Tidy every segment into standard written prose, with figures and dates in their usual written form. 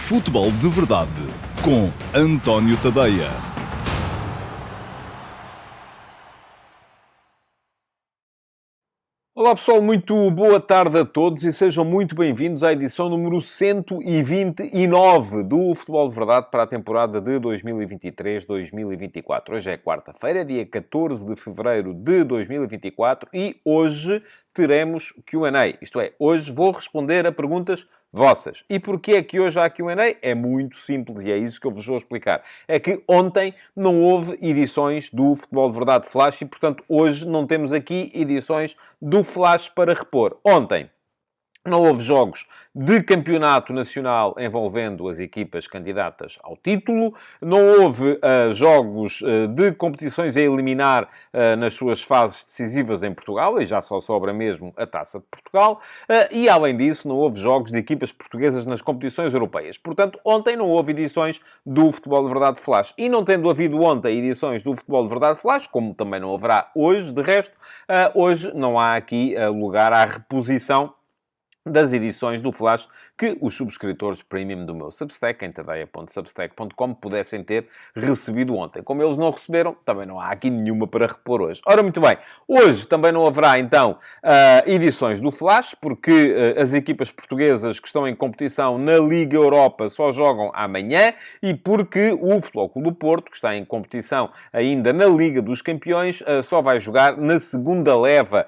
Futebol de Verdade com António Tadeia. Olá pessoal, muito boa tarde a todos e sejam muito bem-vindos à edição número 129 do Futebol de Verdade para a temporada de 2023-2024. Hoje é quarta-feira, dia 14 de fevereiro de 2024 e hoje teremos Q&A. Isto é, hoje vou responder a perguntas vossas. E porquê é que hoje há Q&A? É muito simples e é isso que eu vos vou explicar. É que ontem não houve edições do Futebol de Verdade Flash e, portanto, hoje não temos aqui edições do Flash para repor. Ontem não houve jogos de campeonato nacional envolvendo as equipas candidatas ao título. Não houve jogos de competições a eliminar nas suas fases decisivas em Portugal. E já só sobra mesmo a Taça de Portugal. E, além disso, não houve jogos de equipas portuguesas nas competições europeias. Portanto, ontem não houve edições do Futebol de Verdade Flash. E não tendo havido ontem edições do Futebol de Verdade Flash, como também não haverá hoje, de resto, hoje não há aqui lugar à reposição das edições do Flash que os subscritores premium do meu Substack, em tadeia.substack.com, pudessem ter recebido ontem. Como eles não receberam, também não há aqui nenhuma para repor hoje. Ora, muito bem. Hoje também não haverá, então, edições do Flash, porque as equipas portuguesas que estão em competição na Liga Europa só jogam amanhã e porque o Futebol Clube do Porto, que está em competição ainda na Liga dos Campeões, só vai jogar na segunda leva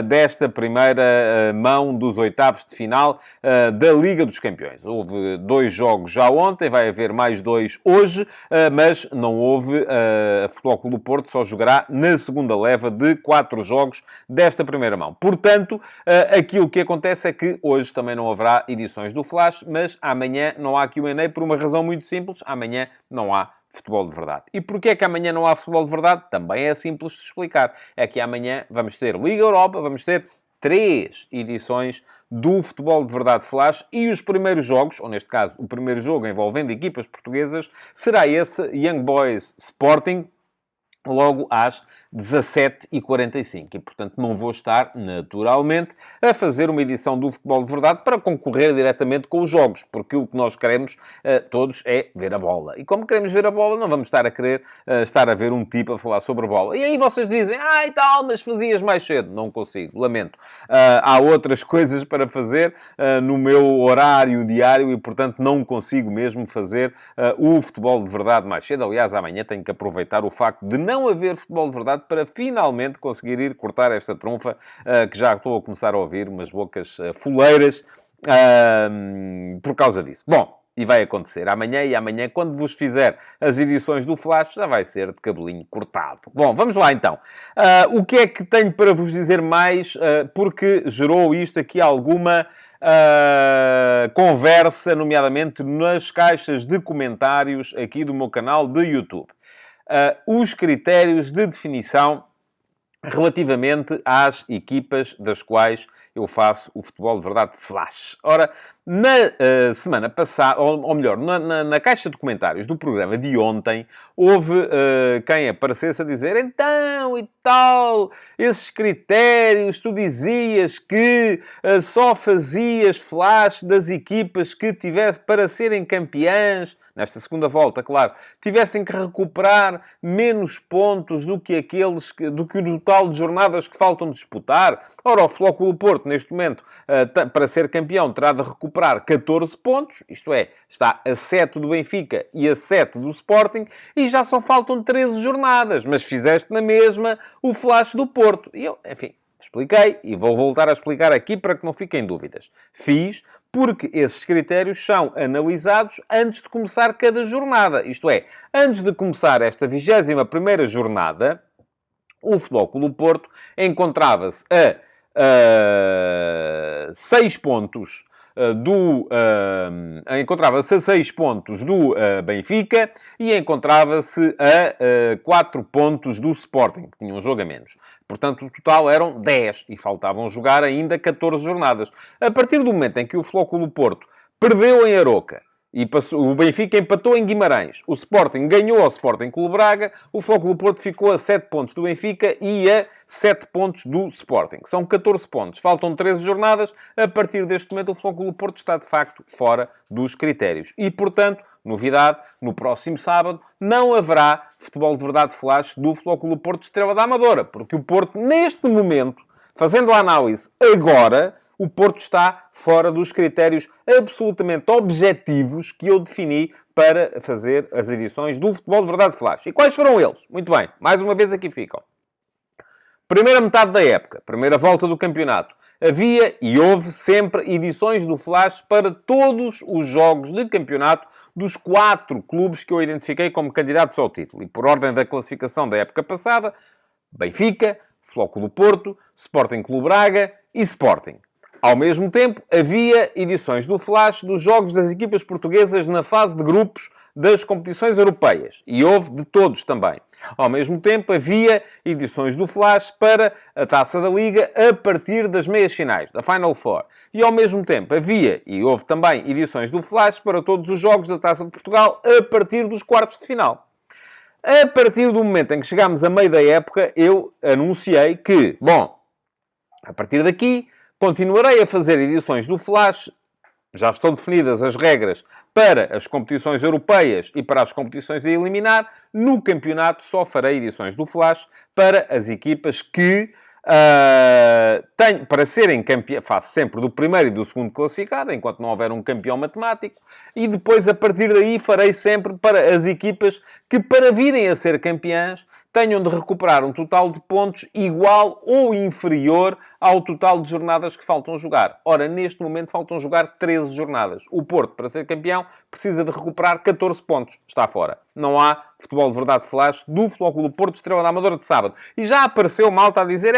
desta primeira mão dos oitavos de final da Liga dos Campeões. Houve 2 jogos já ontem, vai haver mais 2 hoje, mas não houve. A Futebol Clube do Porto só jogará na segunda leva de 4 jogos desta primeira mão. Portanto, aquilo que acontece é que hoje também não haverá edições do Flash, mas amanhã não há Q&A por uma razão muito simples. Amanhã não há Futebol de Verdade. E porquê é que amanhã não há Futebol de Verdade? Também é simples de explicar. É que amanhã vamos ter Liga Europa, vamos ter 3 edições do Futebol de Verdade Flash e os primeiros jogos, ou neste caso, o primeiro jogo envolvendo equipas portuguesas, será esse Young Boys Sporting, logo às 17h45. E, portanto, não vou estar, naturalmente, a fazer uma edição do Futebol de Verdade para concorrer diretamente com os jogos, porque o que nós queremos todos é ver a bola. E como queremos ver a bola, não vamos estar a querer estar a ver um tipo a falar sobre a bola. E aí vocês dizem, e tal, mas fazias mais cedo. Não consigo, lamento. Há outras coisas para fazer no meu horário diário e, portanto, não consigo mesmo fazer o Futebol de Verdade mais cedo. Aliás, amanhã tenho que aproveitar o facto de não haver Futebol de Verdade para finalmente conseguir ir cortar esta trunfa que já estou a começar a ouvir umas bocas fuleiras por causa disso. Bom, e vai acontecer amanhã, e amanhã, quando vos fizer as edições do Flash, já vai ser de cabelinho cortado. Bom, vamos lá então. O que é que tenho para vos dizer mais? Porque gerou isto aqui alguma conversa, nomeadamente nas caixas de comentários aqui do meu canal de YouTube. Os critérios de definição relativamente às equipas das quais eu faço o Futebol de Verdade Flash. Ora, na semana passada, ou melhor, na caixa de comentários do programa de ontem, houve quem aparecesse a dizer então e tal, esses critérios, tu dizias que só fazias Flash das equipas que tivesse para serem campeãs, nesta segunda volta, claro, tivessem que recuperar menos pontos do que do que o total de jornadas que faltam disputar. Ora, o Futebol Clube do Porto, neste momento, para ser campeão, terá de recuperar 14 pontos, isto é, está a 7 do Benfica e a 7 do Sporting, e já só faltam 13 jornadas, mas fizeste na mesma o Flash do Porto. E eu, enfim, expliquei, e vou voltar a explicar aqui para que não fiquem dúvidas. Fiz porque esses critérios são analisados antes de começar cada jornada. Isto é, antes de começar esta 21ª jornada, o Futebol Clube do Porto encontrava-se a 6 pontos encontrava-se a 6 pontos do Benfica e encontrava-se a 4 pontos do Sporting, que tinha um jogo a menos. Portanto, o total eram 10 e faltavam jogar ainda 14 jornadas. A partir do momento em que o Futebol Clube do Porto perdeu em Aroca, E o Benfica empatou em Guimarães. O Sporting ganhou ao Sporting Clube Braga. O Futebol Clube do Porto ficou a 7 pontos do Benfica e a 7 pontos do Sporting. São 14 pontos. Faltam 13 jornadas. A partir deste momento, o Futebol Clube do Porto está, de facto, fora dos critérios. E, portanto, novidade, no próximo sábado, não haverá futebol de verdade flash do Futebol Clube do Porto de Estrela da Amadora. Porque o Porto, neste momento, fazendo a análise agora, o Porto está fora dos critérios absolutamente objetivos que eu defini para fazer as edições do Futebol de Verdade Flash. E quais foram eles? Muito bem, mais uma vez aqui ficam. Primeira metade da época, primeira volta do campeonato. Havia e houve sempre edições do Flash para todos os jogos de campeonato dos 4 clubes que eu identifiquei como candidatos ao título. E por ordem da classificação da época passada, Benfica, Futebol Clube do Porto, Sporting Clube Braga e Sporting. Ao mesmo tempo, havia edições do Flash dos jogos das equipas portuguesas na fase de grupos das competições europeias. E houve de todos também. Ao mesmo tempo, havia edições do Flash para a Taça da Liga a partir das meias finais, da Final Four. E ao mesmo tempo, havia e houve também edições do Flash para todos os jogos da Taça de Portugal a partir dos quartos de final. A partir do momento em que chegámos a meio da época, eu anunciei que, bom, a partir daqui, continuarei a fazer edições do Flash, já estão definidas as regras para as competições europeias e para as competições a eliminar. No campeonato só farei edições do Flash para as equipas que têm, para serem campeão, faço sempre do primeiro e do segundo classificado, enquanto não houver um campeão matemático, e depois a partir daí farei sempre para as equipas que, para virem a ser campeãs, tenham de recuperar um total de pontos igual ou inferior ao total de jornadas que faltam jogar. Ora, neste momento faltam jogar 13 jornadas. O Porto, para ser campeão, precisa de recuperar 14 pontos. Está fora. Não há futebol de verdade flash do Futebol Clube do Porto, Estrela da Amadora de sábado. E já apareceu malta a dizer,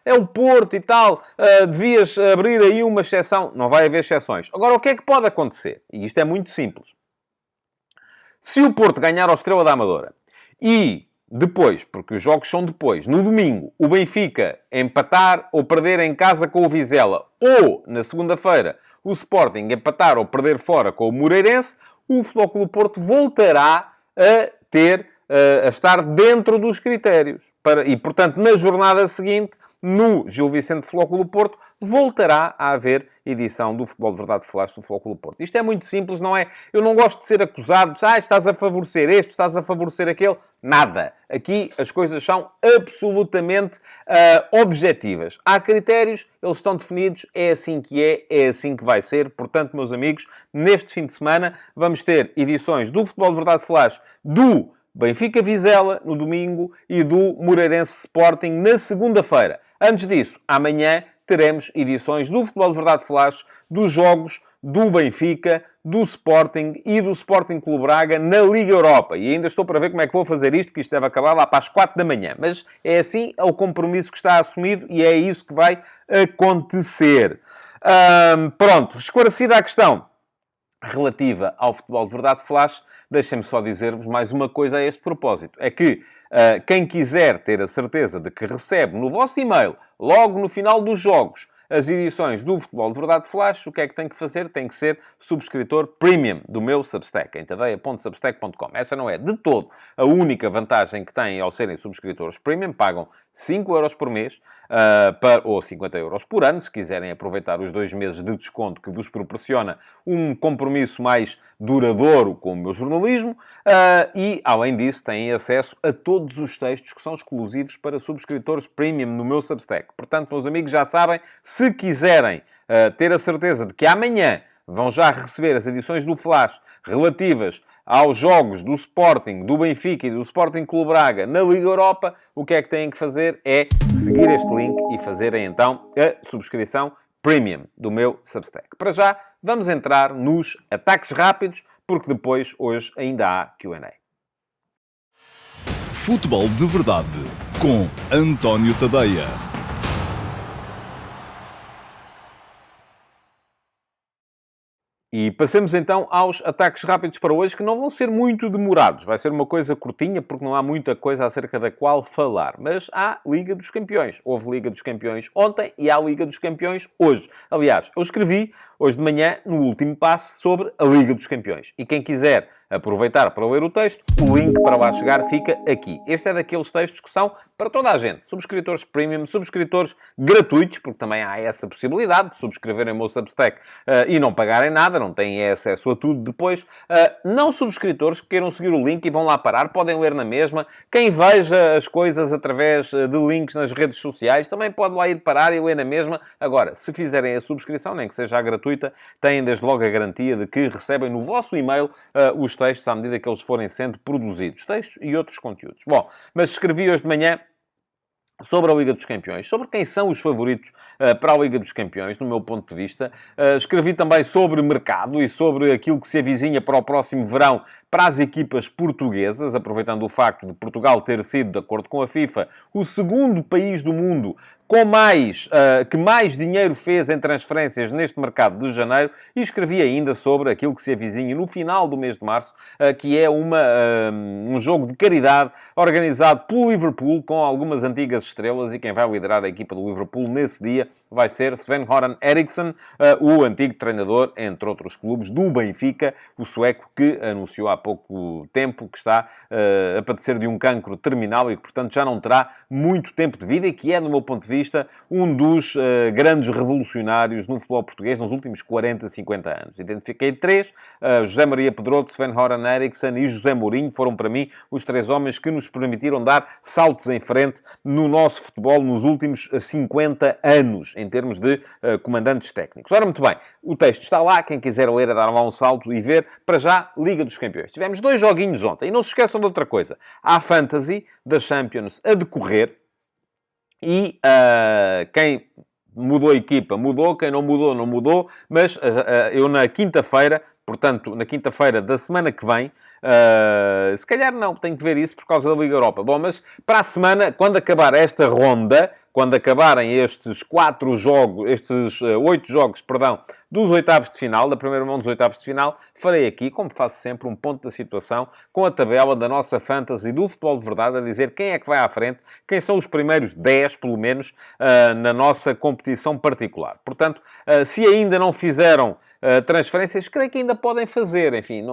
é o Porto e tal, devias abrir aí uma exceção. Não vai haver exceções. Agora, o que é que pode acontecer? E isto é muito simples. Se o Porto ganhar ao Estrela da Amadora e depois, porque os jogos são depois, no domingo, o Benfica empatar ou perder em casa com o Vizela, ou, na segunda-feira, o Sporting empatar ou perder fora com o Moreirense, o Futebol Clube do Porto voltará a estar dentro dos critérios. E, portanto, na jornada seguinte, no Gil Vicente Futebol Clube do Porto, voltará a haver edição do Futebol de Verdade Flash do Futebol Clube do Porto. Isto é muito simples, não é? Eu não gosto de ser acusado de estás a favorecer este, estás a favorecer aquele. Nada. Aqui as coisas são absolutamente objetivas. Há critérios, eles estão definidos, é assim que é assim que vai ser. Portanto, meus amigos, neste fim de semana vamos ter edições do Futebol de Verdade Flash do Benfica Vizela no domingo e do Moreirense Sporting na segunda-feira. Antes disso, amanhã teremos edições do Futebol de Verdade Flash dos jogos do Benfica, do Sporting e do Sporting Clube Braga na Liga Europa. E ainda estou para ver como é que vou fazer isto, que isto deve acabar lá para as 4 da manhã. Mas é assim, é o compromisso que está assumido e é isso que vai acontecer. Pronto, esclarecida a questão relativa ao Futebol de Verdade Flash, deixem-me só dizer-vos mais uma coisa a este propósito. É que quem quiser ter a certeza de que recebe no vosso e-mail, logo no final dos jogos, as edições do Futebol de Verdade Flash, o que é que tem que fazer? Tem que ser subscritor premium do meu Substack, em tadeia.substack.com. Essa não é de todo a única vantagem que têm ao serem subscritores premium. Pagam 5 euros por mês, ou 50 euros por ano, se quiserem aproveitar os 2 meses de desconto que vos proporciona um compromisso mais duradouro com o meu jornalismo. E, além disso, têm acesso a todos os textos que são exclusivos para subscritores premium no meu Substack. Portanto, meus amigos, já sabem, se quiserem ter a certeza de que amanhã vão já receber as edições do Flash relativas aos jogos do Sporting, do Benfica e do Sporting Clube Braga na Liga Europa, o que é que têm que fazer é seguir este link e fazerem então a subscrição premium do meu Substack. Para já, vamos entrar nos ataques rápidos, porque depois, hoje, ainda há Q&A. Futebol de Verdade, com António Tadeia. E passemos então aos ataques rápidos para hoje, que não vão ser muito demorados. Vai ser uma coisa curtinha, porque não há muita coisa acerca da qual falar. Mas há Liga dos Campeões. Houve Liga dos Campeões ontem e há Liga dos Campeões hoje. Aliás, eu escrevi hoje de manhã, no último passo, sobre a Liga dos Campeões. E quem quiser aproveitar para ler o texto, o link para lá chegar fica aqui. Este é daqueles textos que são para toda a gente. Subscritores premium, subscritores gratuitos, porque também há essa possibilidade de subscreverem o meu Substack e não pagarem nada, não têm acesso a tudo depois. Não subscritores que queiram seguir o link e vão lá parar, podem ler na mesma. Quem veja as coisas através de links nas redes sociais, também pode lá ir parar e ler na mesma. Agora, se fizerem a subscrição, nem que seja gratuita, têm desde logo a garantia de que recebem no vosso e-mail os textos à medida que eles forem sendo produzidos. Textos e outros conteúdos. Bom, mas escrevi hoje de manhã sobre a Liga dos Campeões, sobre quem são os favoritos para a Liga dos Campeões, no meu ponto de vista. Escrevi também sobre mercado e sobre aquilo que se avizinha para o próximo verão para as equipas portuguesas, aproveitando o facto de Portugal ter sido, de acordo com a FIFA, o segundo país do mundo com que mais dinheiro fez em transferências neste mercado de janeiro, e escrevi ainda sobre aquilo que se avizinha no final do mês de março, que é um jogo de caridade organizado pelo Liverpool, com algumas antigas estrelas, e quem vai liderar a equipa do Liverpool nesse dia vai ser Sven-Göran Eriksson, o antigo treinador, entre outros clubes, do Benfica, o sueco que anunciou há pouco tempo que está a padecer de um cancro terminal e que, portanto, já não terá muito tempo de vida, e que é, do meu ponto de vista, um dos grandes revolucionários no futebol português nos últimos 40, 50 anos. Identifiquei três: José Maria Pedroto, Sven-Göran Eriksson e José Mourinho. Foram, para mim, os três homens que nos permitiram dar saltos em frente no nosso futebol nos últimos 50 anos, em termos de comandantes técnicos. Ora, muito bem, o texto está lá, quem quiser ler, a dar lá um salto e ver. Para já, Liga dos Campeões. Tivemos 2 joguinhos ontem, e não se esqueçam de outra coisa. Há a Fantasy da Champions a decorrer, e quem mudou a equipa, mudou. Quem não mudou, não mudou. Mas eu na quinta-feira, portanto, na quinta-feira da semana que vem, se calhar não, tenho que ver isso por causa da Liga Europa. Bom, mas para a semana, quando acabar esta ronda, quando acabarem estes 8 jogos, perdão, dos oitavos de final, da primeira mão dos oitavos de final, farei aqui, como faço sempre, um ponto da situação com a tabela da nossa Fantasy do Futebol de Verdade, a dizer quem é que vai à frente, quem são os primeiros 10, pelo menos, na nossa competição particular. Portanto, se ainda não fizeram transferências, creio que ainda podem fazer. Enfim,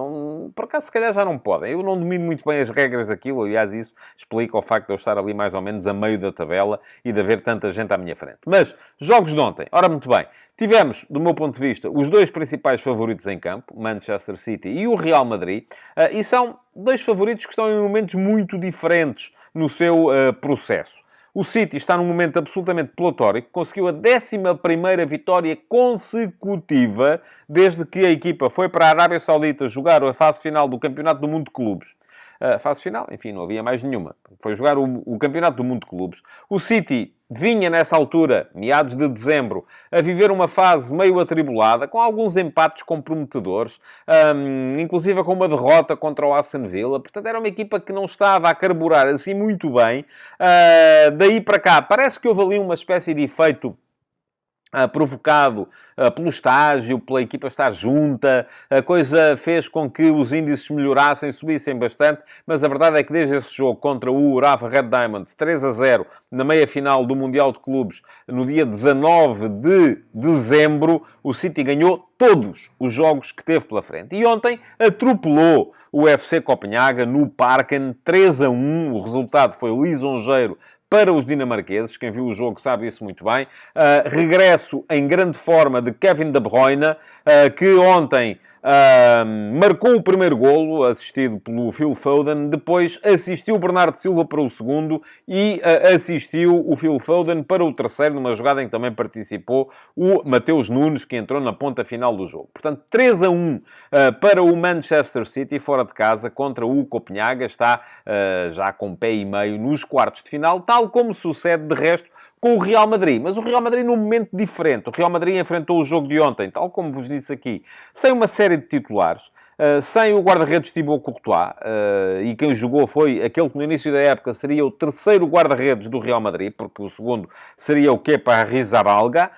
por acaso, se calhar já não podem. Eu não domino muito bem as regras daquilo. Aliás, isso explica o facto de eu estar ali mais ou menos a meio da tabela e de haver tanta gente à minha frente. Mas, jogos de ontem. Ora, muito bem. Tivemos, do meu ponto de vista, os 2 principais favoritos em campo, Manchester City e o Real Madrid. E são 2 favoritos que estão em momentos muito diferentes no seu processo. O City está num momento absolutamente platórico. Conseguiu a 11ª vitória consecutiva desde que a equipa foi para a Arábia Saudita jogar a fase final do Campeonato do Mundo de Clubes. Fase final, enfim, não havia mais nenhuma. Foi jogar o Campeonato do Mundo de Clubes. O City vinha, nessa altura, meados de dezembro, a viver uma fase meio atribulada, com alguns empates comprometedores, inclusive com uma derrota contra o Aston Villa. Portanto, era uma equipa que não estava a carburar assim muito bem. Daí para cá, parece que houve ali uma espécie de efeito provocado pelo estágio, pela equipa estar junta. A coisa fez com que os índices melhorassem, subissem bastante, mas a verdade é que desde esse jogo contra o Urawa Red Diamonds, 3-0, na meia-final do Mundial de Clubes, no dia 19 de dezembro, o City ganhou todos os jogos que teve pela frente. E ontem atropelou o FC Copenhaga no Parken, 3-1. O resultado foi lisonjeiro para os dinamarqueses. Quem viu o jogo sabe isso muito bem. Regresso em grande forma de Kevin De Bruyne, que ontem marcou o primeiro golo, assistido pelo Phil Foden. Depois assistiu o Bernardo Silva para o segundo e assistiu o Phil Foden para o terceiro, numa jogada em que também participou o Mateus Nunes, que entrou na ponta final do jogo. Portanto, 3-1 para o Manchester City, fora de casa, contra o Copenhaga. Está já com pé e meio nos quartos de final, tal como sucede, de resto, com o Real Madrid. Mas o Real Madrid num momento diferente. O Real Madrid enfrentou o jogo de ontem, tal como vos disse aqui, sem uma série de titulares. sem o guarda-redes Thibaut Courtois, e quem jogou foi aquele que no início da época seria o terceiro guarda-redes do Real Madrid, porque o segundo seria o Kepa Arrizabalaga,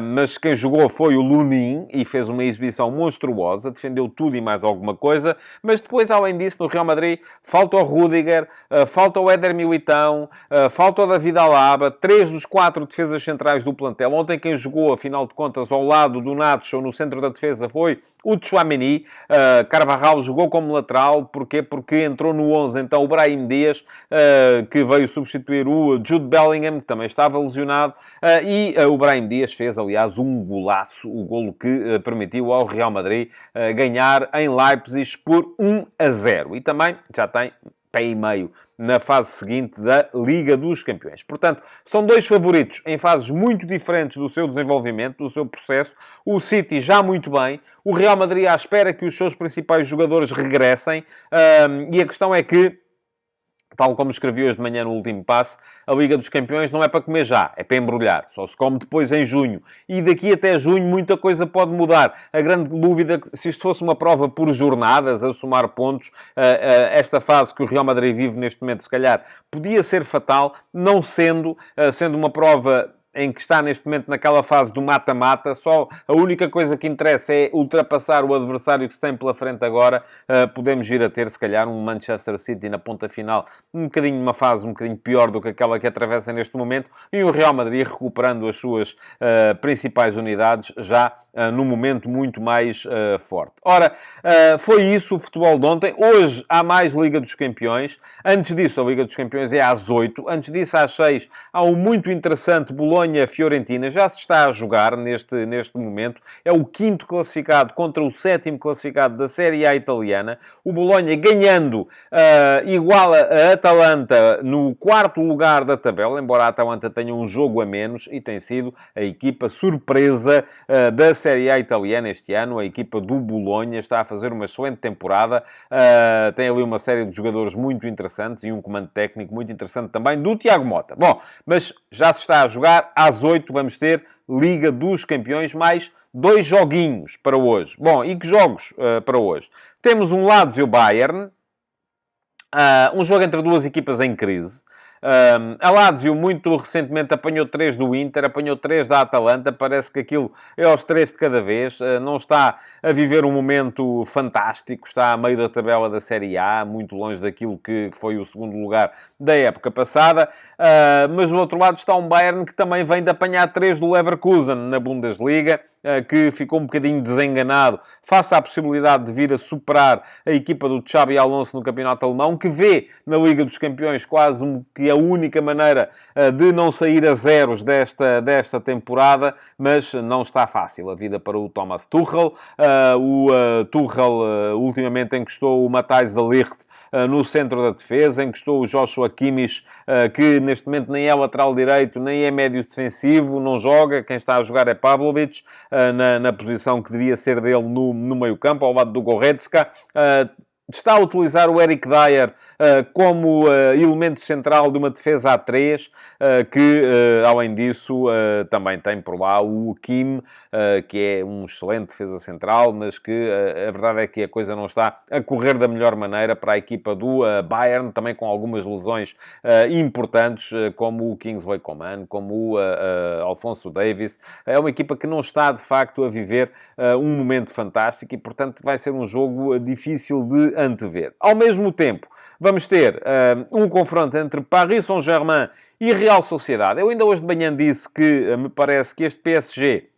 mas quem jogou foi o Lunin e fez uma exibição monstruosa, defendeu tudo e mais alguma coisa, mas depois, além disso, no Real Madrid, falta o Rüdiger, falta o Éder Militão, falta o David Alaba, 3 dos 4 defesas centrais do plantel. Ontem quem jogou, afinal de contas, ao lado do Nacho, no centro da defesa, foi o Tchouaméni. Carvajal jogou como lateral. Porquê? Porque entrou no 11, então, o Brahim Dias, que veio substituir o Jude Bellingham, que também estava lesionado. O Brahim Dias fez, aliás, um golaço. O golo que permitiu ao Real Madrid ganhar em Leipzig por 1-0. E também já tem pé e meio na fase seguinte da Liga dos Campeões. Portanto, são dois favoritos em fases muito diferentes do seu desenvolvimento, do seu processo. O City já muito bem, o Real Madrid à espera que os seus principais jogadores regressem, e a questão é que, tal como escrevi hoje de manhã no último passe, a Liga dos Campeões não é para comer já, é para embrulhar. Só se come depois em junho. E daqui até junho muita coisa pode mudar. A grande dúvida é que se isto fosse uma prova por jornadas, a somar pontos, esta fase que o Real Madrid vive neste momento, se calhar, podia ser fatal, não sendo uma prova em que está neste momento naquela fase do mata-mata. Só a única coisa que interessa é ultrapassar o adversário que se tem pela frente agora. Podemos ir a ter, se calhar, um Manchester City na ponta final, uma fase um bocadinho pior do que aquela que atravessa neste momento, e o Real Madrid recuperando as suas principais unidades já num momento muito mais forte. Ora, foi isso o futebol de ontem. Hoje há mais Liga dos Campeões. Antes disso, a Liga dos Campeões é às 8. Antes disso, às 6, há um muito interessante Bolonha-Fiorentina. Já se está a jogar neste momento. É o 5º classificado contra o 7º classificado da Série A italiana. O Bolonha ganhando iguala a Atalanta no 4º lugar da tabela, embora a Atalanta tenha um jogo a menos, e tem sido a equipa surpresa da Série A italiana este ano. A equipa do Bolonha está a fazer uma excelente temporada. Tem ali uma série de jogadores muito interessantes e um comando técnico muito interessante também do Tiago Mota. Bom, mas já se está a jogar. Às 8 vamos ter Liga dos Campeões, mais 2 joguinhos para hoje. Bom, e que jogos para hoje? Temos um Lazio-Bayern, um jogo entre duas equipas em crise. A Lazio muito recentemente apanhou 3 do Inter, apanhou 3 da Atalanta. Parece que aquilo é aos 3 de cada vez. Não está a viver um momento fantástico, está a meio da tabela da Série A, muito longe daquilo que foi o segundo lugar da época passada. Mas do outro lado está um Bayern que também vem de apanhar 3 do Leverkusen na Bundesliga, que ficou um bocadinho desenganado face à possibilidade de vir a superar a equipa do Xabi Alonso no campeonato alemão, que vê na Liga dos Campeões quase que a única maneira de não sair a zeros desta temporada, mas não está fácil a vida para o Thomas Tuchel. O Tuchel ultimamente encostou o Matthijs de Ligt no centro da defesa, encostou o Joshua Kimmich, que neste momento nem é lateral direito, nem é médio defensivo, não joga. Quem está a jogar é Pavlovic, na posição que devia ser dele no meio-campo, ao lado do Goretzka. Está a utilizar o Eric Dyer como elemento central de uma defesa a 3, que, além disso, também tem por lá o Kim, que é um excelente defesa central, mas que a verdade é que a coisa não está a correr da melhor maneira para a equipa do Bayern, também com algumas lesões importantes, como o Kingsley Coman, como o Alphonso Davies. É uma equipa que não está, de facto, a viver um momento fantástico e, portanto, vai ser um jogo difícil de antever. Ao mesmo tempo, vamos ter um confronto entre Paris Saint-Germain e Real Sociedade. Eu ainda hoje de manhã disse que me parece que este PSG,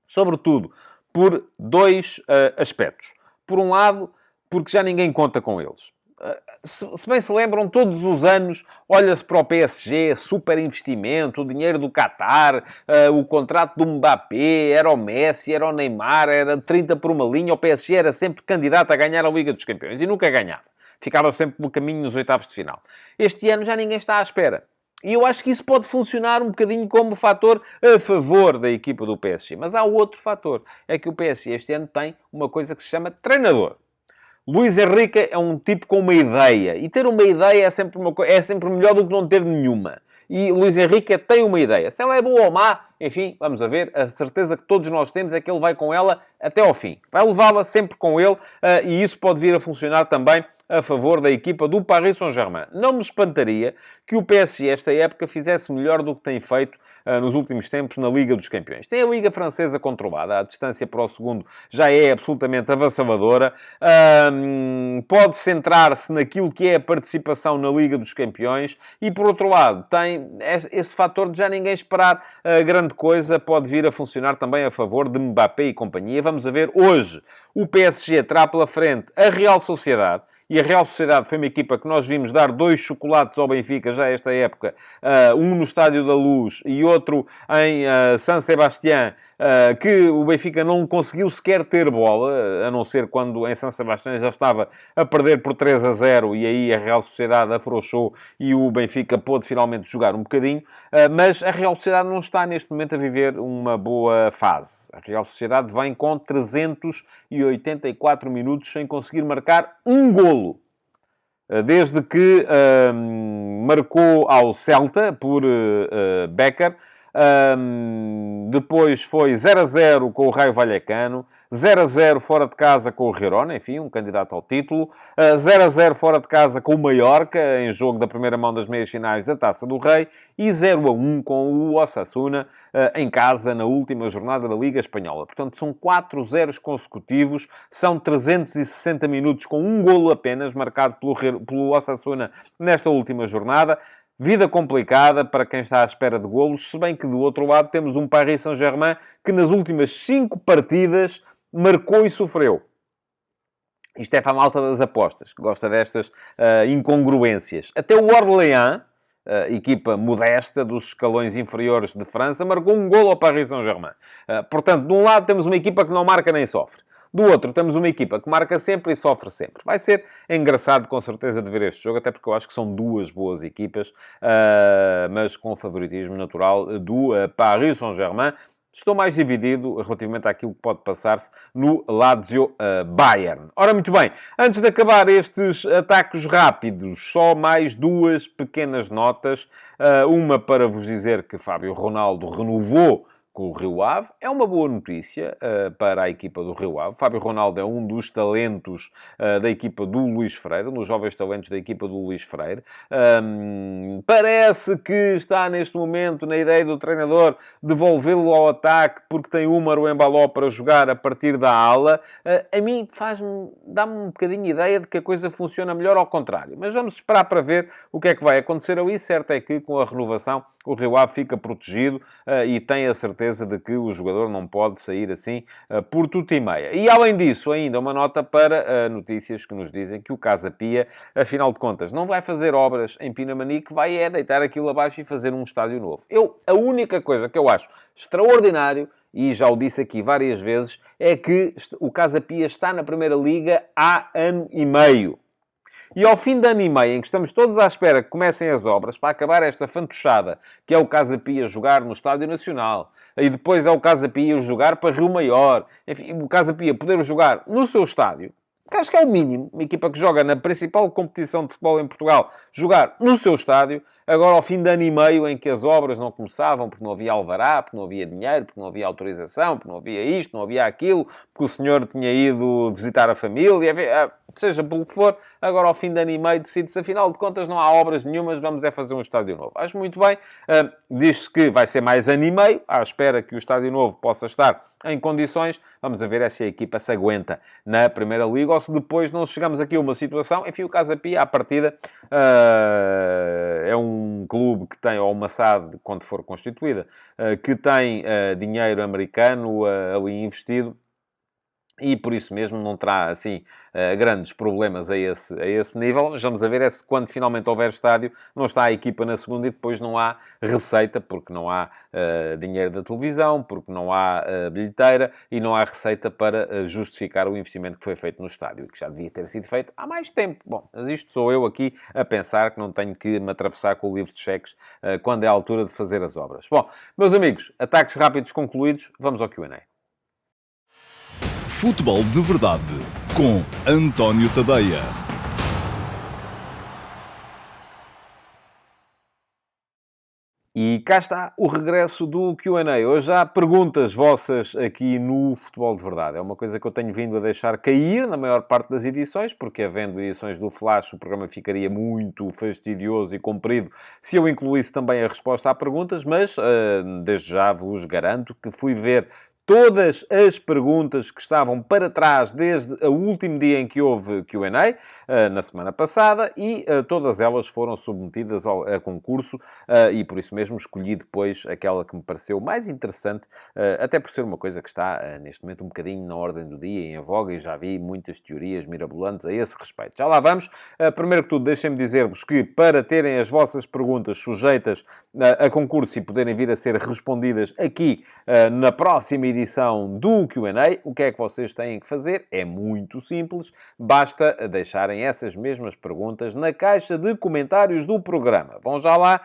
sobretudo por 2 aspectos. Por um lado, porque já ninguém conta com eles. Se bem se lembram, todos os anos olha-se para o PSG, super investimento, o dinheiro do Qatar, o contrato do Mbappé, era o Messi, era o Neymar, era 30 por uma linha. O PSG era sempre candidato a ganhar a Liga dos Campeões e nunca ganhava. Ficava sempre pelo caminho nos oitavos de final. Este ano já ninguém está à espera. E eu acho que isso pode funcionar um bocadinho como fator a favor da equipa do PSG. Mas há outro fator. É que o PSG este ano tem uma coisa que se chama treinador. Luís Henrique é um tipo com uma ideia. E ter uma ideia é sempre melhor do que não ter nenhuma. e Luís Henrique tem uma ideia. Se ela é boa ou má, enfim, vamos a ver. A certeza que todos nós temos é que ele vai com ela até ao fim. Vai levá-la sempre com ele e isso pode vir a funcionar também a favor da equipa do Paris Saint-Germain. Não me espantaria que o PSG esta época fizesse melhor do que tem feito nos últimos tempos na Liga dos Campeões. Tem a Liga Francesa controlada, a distância para o segundo já é absolutamente avassaladora. Pode centrar-se naquilo que é a participação na Liga dos Campeões e, por outro lado, tem esse fator de já ninguém esperar grande coisa, pode vir a funcionar também a favor de Mbappé e companhia. Vamos a ver, hoje o PSG terá pela frente a Real Sociedade. E a Real Sociedade foi uma equipa que nós vimos dar 2 chocolates ao Benfica já esta época. Um no Estádio da Luz e outro em San Sebastián, que o Benfica não conseguiu sequer ter bola, a não ser quando em San Sebastián já estava a perder por 3-0 e aí a Real Sociedade afrouxou e o Benfica pôde finalmente jogar um bocadinho. Mas a Real Sociedade não está neste momento a viver uma boa fase. A Real Sociedade vem com 384 minutos sem conseguir marcar um golo. Desde que marcou ao Celta por Becker. Depois foi 0-0 com o Raio Vallecano, 0-0 fora de casa com o Girona, enfim, um candidato ao título, 0-0 fora de casa com o Mallorca, em jogo da primeira mão das meias finais da Taça do Rei, e 0-1 com o Osasuna, em casa, na última jornada da Liga Espanhola. Portanto, são 4 zeros consecutivos, são 360 minutos com um golo apenas, marcado pelo Osasuna nesta última jornada. Vida complicada para quem está à espera de golos, se bem que do outro lado temos um Paris Saint-Germain que nas últimas 5 partidas marcou e sofreu. Isto é para a malta das apostas, que gosta destas incongruências. Até o Orléans, equipa modesta dos escalões inferiores de França, marcou um golo ao Paris Saint-Germain. Portanto, de um lado temos uma equipa que não marca nem sofre. Do outro, temos uma equipa que marca sempre e sofre sempre. Vai ser engraçado, com certeza, de ver este jogo, até porque eu acho que são 2 boas equipas, mas com o favoritismo natural do Paris Saint-Germain. Estou mais dividido relativamente àquilo que pode passar-se no Lazio Bayern. Ora, muito bem. Antes de acabar estes ataques rápidos, só mais 2 pequenas notas. Uma para vos dizer que Fábio Ronaldo renovou com o Rio Ave. É uma boa notícia para a equipa do Rio Ave. Fábio Ronaldo é um dos talentos da equipa do Luís Freire, um dos jovens talentos da equipa do Luís Freire. Parece que está neste momento na ideia do treinador devolvê-lo ao ataque porque tem o Umar Embalo para jogar a partir da ala. A mim dá-me um bocadinho ideia de que a coisa funciona melhor ao contrário. Mas vamos esperar para ver o que é que vai acontecer ali. Certo é que com a renovação o Rio Ave fica protegido e tem a certeza de que o jogador não pode sair assim por tudo e meia. E, além disso, ainda uma nota para notícias que nos dizem que o Casa Pia, afinal de contas, não vai fazer obras em Pinamanique, vai deitar aquilo abaixo e fazer um estádio novo. A única coisa que eu acho extraordinário, e já o disse aqui várias vezes, é que o Casa Pia está na Primeira Liga há ano e meio. E ao fim de ano e meio, em que estamos todos à espera que comecem as obras, para acabar esta fantochada, que é o Casa Pia jogar no Estádio Nacional, e depois é o Casa Pia jogar para Rio Maior, enfim, o Casa Pia poder jogar no seu estádio, que acho que é o mínimo, uma equipa que joga na principal competição de futebol em Portugal, jogar no seu estádio, agora ao fim de ano e meio em que as obras não começavam, porque não havia alvará, porque não havia dinheiro, porque não havia autorização, porque não havia isto, não havia aquilo, porque o senhor tinha ido visitar a família, seja pelo que for, agora ao fim de ano e meio decide-se, afinal de contas não há obras nenhumas, vamos fazer um estádio novo. Acho muito bem, diz-se que vai ser mais ano e meio, à espera que o estádio novo possa estar em condições. Vamos a ver se a equipa se aguenta na Primeira Liga ou se depois não chegamos aqui a uma situação. Enfim, o Casa Pia, à partida, é um clube que tem, ou uma SAD, quando for constituída, que tem dinheiro americano ali investido. E por isso mesmo não terá, assim, grandes problemas a esse nível. Mas vamos a ver se quando finalmente houver estádio, não está a equipa na segunda e depois não há receita, porque não há dinheiro da televisão, porque não há bilheteira e não há receita para justificar o investimento que foi feito no estádio, que já devia ter sido feito há mais tempo. Bom, mas isto sou eu aqui a pensar que não tenho que me atravessar com o livro de cheques quando é a altura de fazer as obras. Bom, meus amigos, ataques rápidos concluídos, vamos ao Q&A. Futebol de Verdade com António Tadeia. E cá está o regresso do Q&A. Hoje há perguntas vossas aqui no Futebol de Verdade. É uma coisa que eu tenho vindo a deixar cair na maior parte das edições, porque havendo edições do Flash, o programa ficaria muito fastidioso e comprido se eu incluísse também a resposta a perguntas, mas desde já vos garanto que fui ver todas as perguntas que estavam para trás desde o último dia em que houve Q&A, na semana passada, e todas elas foram submetidas a concurso, e por isso mesmo escolhi depois aquela que me pareceu mais interessante, até por ser uma coisa que está, neste momento, um bocadinho na ordem do dia, em voga, e já vi muitas teorias mirabolantes a esse respeito. Já lá vamos. Primeiro que tudo, deixem-me dizer-vos que, para terem as vossas perguntas sujeitas a concurso e poderem vir a ser respondidas aqui na próxima edição do Q&A, o que é que vocês têm que fazer? É muito simples. Basta deixarem essas mesmas perguntas na caixa de comentários do programa. Vão já lá.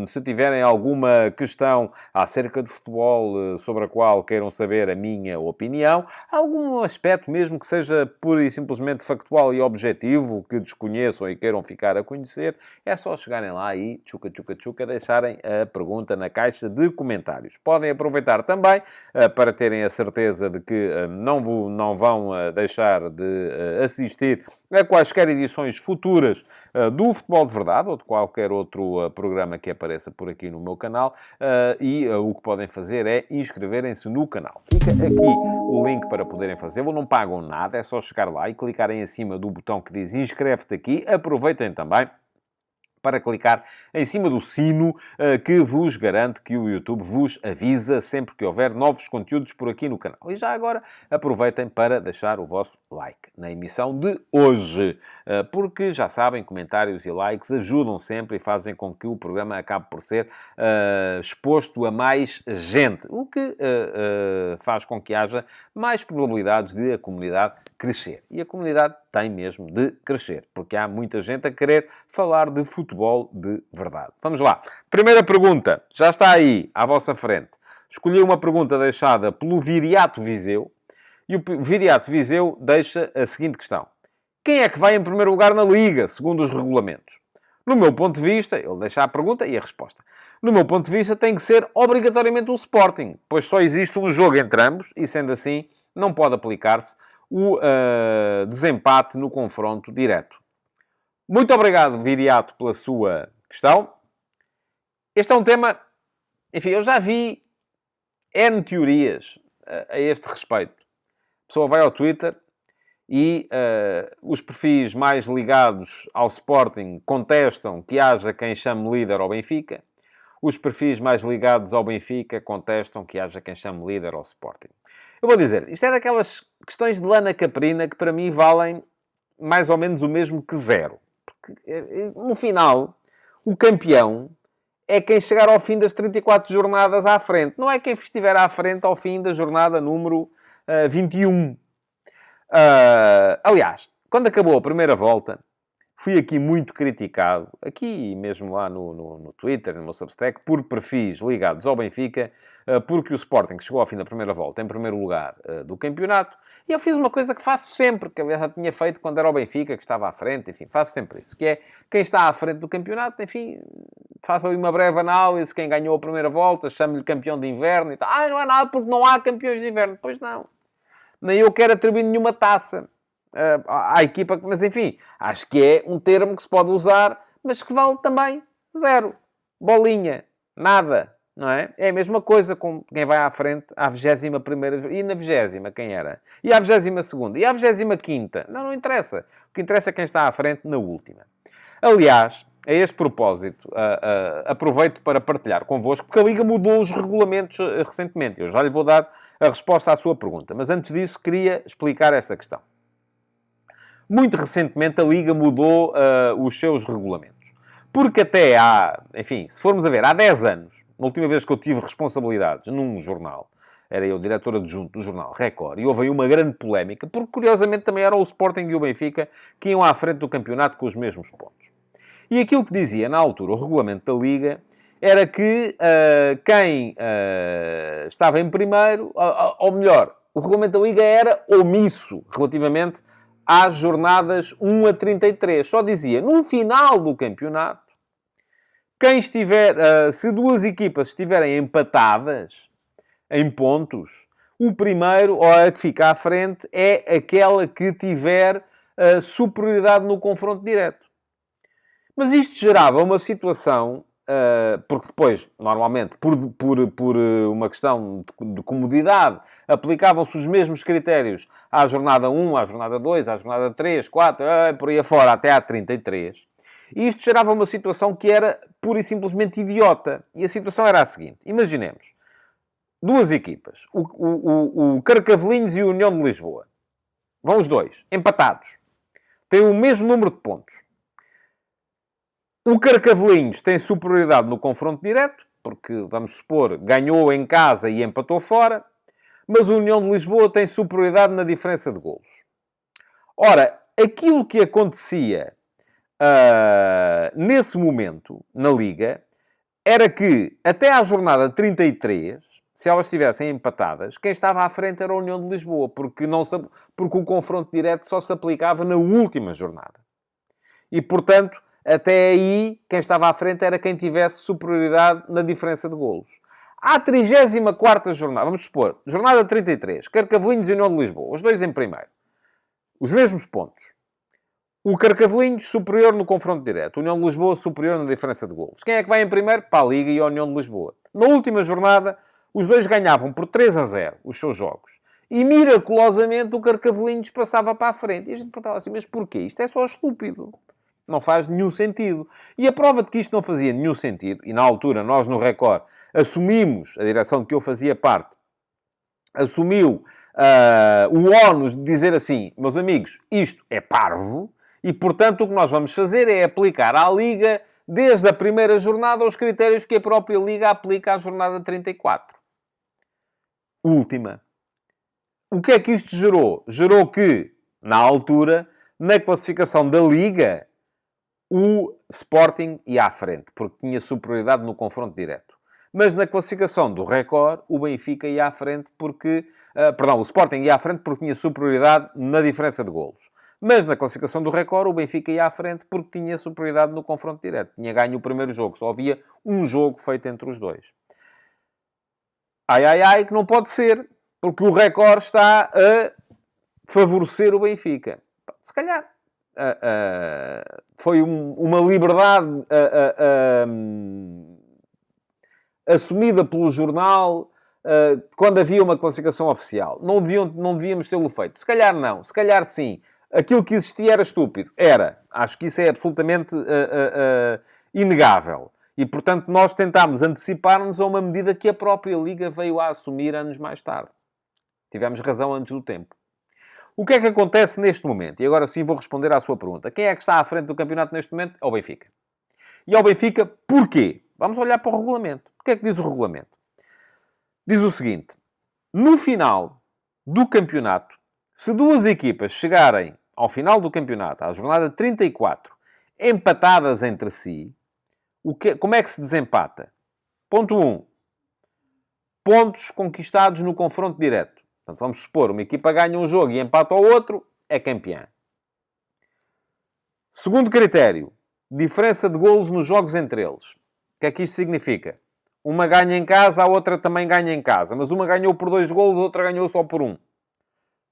Se tiverem alguma questão acerca de futebol sobre a qual queiram saber a minha opinião, algum aspecto mesmo que seja pura e simplesmente factual e objetivo, que desconheçam e queiram ficar a conhecer, é só chegarem lá e tchuca, deixarem a pergunta na caixa de comentários. Podem aproveitar também para terem a certeza de que não vão deixar de assistir a quaisquer edições futuras do Futebol de Verdade ou de qualquer outro programa que apareça por aqui no meu canal, e o que podem fazer é inscreverem-se no canal. Fica aqui o link para poderem fazê-lo, não pagam nada, é só chegar lá e clicarem em cima do botão que diz inscreve-te aqui. Aproveitem também para clicar em cima do sino, que vos garante que o YouTube vos avisa sempre que houver novos conteúdos por aqui no canal. E já agora, aproveitem para deixar o vosso like na emissão de hoje, porque já sabem, comentários e likes ajudam sempre e fazem com que o programa acabe por ser exposto a mais gente, o que faz com que haja mais probabilidades de a comunidade crescer. E a comunidade tem mesmo de crescer, porque há muita gente a querer falar de futebol de verdade. Vamos lá. Primeira pergunta, já está aí, à vossa frente. Escolhi uma pergunta deixada pelo Viriato Viseu, e o Viriato Viseu deixa a seguinte questão. Quem é que vai em primeiro lugar na Liga, segundo os regulamentos? No meu ponto de vista, ele deixa a pergunta e a resposta. No meu ponto de vista, tem que ser obrigatoriamente o Sporting, pois só existe um jogo entre ambos, e sendo assim, não pode aplicar-se o desempate no confronto direto. Muito obrigado, Viriato, pela sua questão. Este é um tema... Enfim, eu já vi N teorias a este respeito. A pessoa vai ao Twitter e os perfis mais ligados ao Sporting contestam que haja quem chame líder ao Benfica. Os perfis mais ligados ao Benfica contestam que haja quem chame líder ao Sporting. Eu vou dizer, isto é daquelas questões de lana caprina que para mim valem mais ou menos o mesmo que zero. Porque, no final, o campeão é quem chegar ao fim das 34 jornadas à frente. Não é quem estiver à frente ao fim da jornada número 21. Aliás, quando acabou a primeira volta, fui aqui muito criticado, aqui mesmo lá no Twitter, no meu Substack, por perfis ligados ao Benfica, porque o Sporting chegou ao fim da primeira volta em primeiro lugar do campeonato, e eu fiz uma coisa que faço sempre, que eu já tinha feito quando era o Benfica, que estava à frente, enfim, faço sempre isso, que é, quem está à frente do campeonato, enfim, faço ali uma breve análise, quem ganhou a primeira volta, chamo-lhe campeão de inverno e tal. Não é nada porque não há campeões de inverno. Pois não. Nem eu quero atribuir nenhuma taça à equipa, mas enfim, acho que é um termo que se pode usar, mas que vale também zero. Bolinha. Nada. Não é? É a mesma coisa com quem vai à frente à 21ª e na 20ª, quem era? E à 22ª? E à 25ª? Não interessa. O que interessa é quem está à frente na última. Aliás, a este propósito, aproveito para partilhar convosco, porque a Liga mudou os regulamentos recentemente. Eu já lhe vou dar a resposta à sua pergunta. Mas antes disso, queria explicar esta questão. Muito recentemente, a Liga mudou os seus regulamentos. Porque até enfim, se formos a ver, há 10 anos, na última vez que eu tive responsabilidades num jornal, era eu diretor adjunto do jornal Record, e houve aí uma grande polémica, porque curiosamente também era o Sporting e o Benfica que iam à frente do campeonato com os mesmos pontos. E aquilo que dizia na altura o regulamento da Liga era que quem estava em primeiro, ou melhor, o regulamento da Liga era omisso relativamente às jornadas 1 a 33. Só dizia, no final do campeonato, Quem estiver, se duas equipas estiverem empatadas em pontos, o primeiro, ou a que fica à frente, é aquela que tiver superioridade no confronto direto. Mas isto gerava uma situação, porque depois, normalmente, por uma questão de comodidade, aplicavam-se os mesmos critérios à jornada 1, à jornada 2, à jornada 3, 4, por aí afora, até à 33. E isto gerava uma situação que era pura e simplesmente idiota. E a situação era a seguinte. Imaginemos. Duas equipas. O Carcavelinhos e o União de Lisboa. Vão os dois. Empatados. Têm o mesmo número de pontos. O Carcavelinhos tem superioridade no confronto direto, porque, vamos supor, ganhou em casa e empatou fora. Mas o União de Lisboa tem superioridade na diferença de golos. Ora, aquilo que acontecia nesse momento, na Liga, era que, até à jornada 33, se elas estivessem empatadas, quem estava à frente era a União de Lisboa, porque o confronto direto só se aplicava na última jornada. E, portanto, até aí, quem estava à frente era quem tivesse superioridade na diferença de golos. À 34ª jornada, vamos supor, jornada 33, Carcavelinhos e União de Lisboa, os dois em primeiro. Os mesmos pontos. O Carcavelinhos superior no confronto direto. A União de Lisboa superior na diferença de golos. Quem é que vai em primeiro? Para a Liga e a União de Lisboa. Na última jornada, os dois ganhavam por 3-0 os seus jogos. E, miraculosamente, o Carcavelinhos passava para a frente. E a gente perguntava assim, mas porquê? Isto é só estúpido. Não faz nenhum sentido. E a prova de que isto não fazia nenhum sentido, e na altura nós no Record assumimos, a direção de que eu fazia parte, assumiu o ónus de dizer assim, meus amigos, isto é parvo, e, portanto, o que nós vamos fazer é aplicar à Liga, desde a primeira jornada, os critérios que a própria Liga aplica à jornada 34. Última. O que é que isto gerou? Gerou que, na altura, na classificação da Liga, o Sporting ia à frente, porque tinha superioridade no confronto direto. Mas na classificação do Record, o Benfica ia à frente porque... o Sporting ia à frente porque tinha superioridade na diferença de golos. Mas na classificação do Record, o Benfica ia à frente porque tinha superioridade no confronto direto. Tinha ganho o primeiro jogo. Só havia um jogo feito entre os dois. Que não pode ser. Porque o Record está a favorecer o Benfica. Se calhar foi uma liberdade assumida pelo jornal quando havia uma classificação oficial. Não devíamos tê-lo feito. Se calhar não. Se calhar sim. Aquilo que existia era estúpido. Era. Acho que isso é absolutamente inegável. E, portanto, nós tentámos antecipar-nos a uma medida que a própria Liga veio a assumir anos mais tarde. Tivemos razão antes do tempo. O que é que acontece neste momento? E agora sim vou responder à sua pergunta. Quem é que está à frente do campeonato neste momento? É o Benfica. E ao Benfica, porquê? Vamos olhar para o regulamento. O que é que diz o regulamento? Diz o seguinte. No final do campeonato, se duas equipas chegarem ao final do campeonato, à jornada 34, empatadas entre si, como é que se desempata? Ponto 1. Pontos conquistados no confronto direto. Portanto, vamos supor, uma equipa ganha um jogo e empata ao outro, é campeã. Segundo critério, diferença de golos nos jogos entre eles. O que é que isto significa? Uma ganha em casa, a outra também ganha em casa. Mas uma ganhou por 2 golos, a outra ganhou só por 1.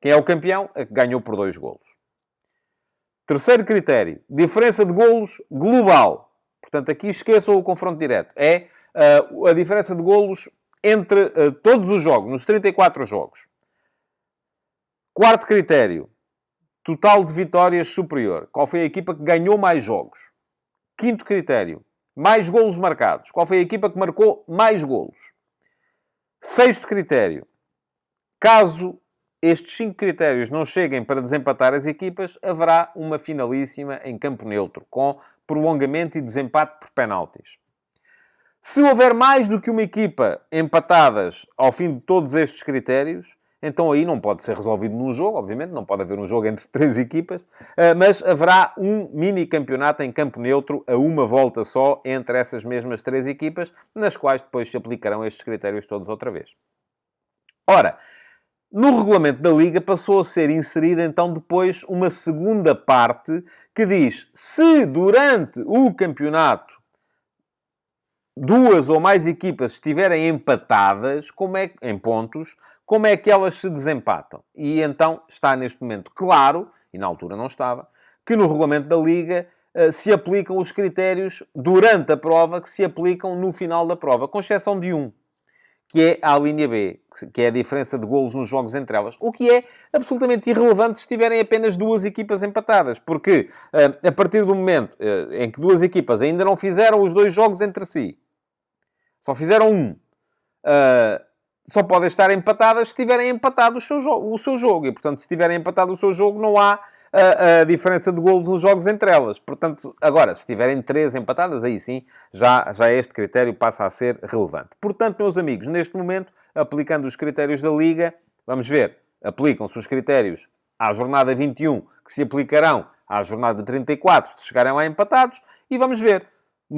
Quem é o campeão? É que ganhou por 2 golos. Terceiro critério, diferença de golos global. Portanto, aqui esqueçam o confronto direto. É a diferença de golos entre todos os jogos, nos 34 jogos. Quarto critério, total de vitórias superior. Qual foi a equipa que ganhou mais jogos? Quinto critério, mais golos marcados. Qual foi a equipa que marcou mais golos? Sexto critério, caso estes 5 critérios não cheguem para desempatar as equipas, haverá uma finalíssima em campo neutro, com prolongamento e desempate por penaltis. Se houver mais do que uma equipa empatadas ao fim de todos estes critérios, então aí não pode ser resolvido num jogo, obviamente, não pode haver um jogo entre 3 equipas, mas haverá um mini-campeonato em campo neutro a uma volta só entre essas mesmas 3 equipas, nas quais depois se aplicarão estes critérios todos outra vez. Ora, no regulamento da Liga passou a ser inserida então depois uma segunda parte que diz: se durante o campeonato duas ou mais equipas estiverem empatadas, em pontos, como é que elas se desempatam? E então está neste momento claro, e na altura não estava, que no regulamento da Liga se aplicam os critérios durante a prova que se aplicam no final da prova, com exceção de um, que é a linha B, que é a diferença de golos nos jogos entre elas. O que é absolutamente irrelevante se estiverem apenas duas equipas empatadas. Porque a partir do momento em que duas equipas ainda não fizeram os dois jogos entre si, só fizeram um, só podem estar empatadas se tiverem empatado o seu jogo. E, portanto, se tiverem empatado o seu jogo, não há a diferença de golos nos jogos entre elas. Portanto, agora, se tiverem três empatadas, aí sim, já este critério passa a ser relevante. Portanto, meus amigos, neste momento, aplicando os critérios da Liga, vamos ver, aplicam-se os critérios à jornada 21, que se aplicarão à jornada 34, se chegarem lá empatados, e vamos ver,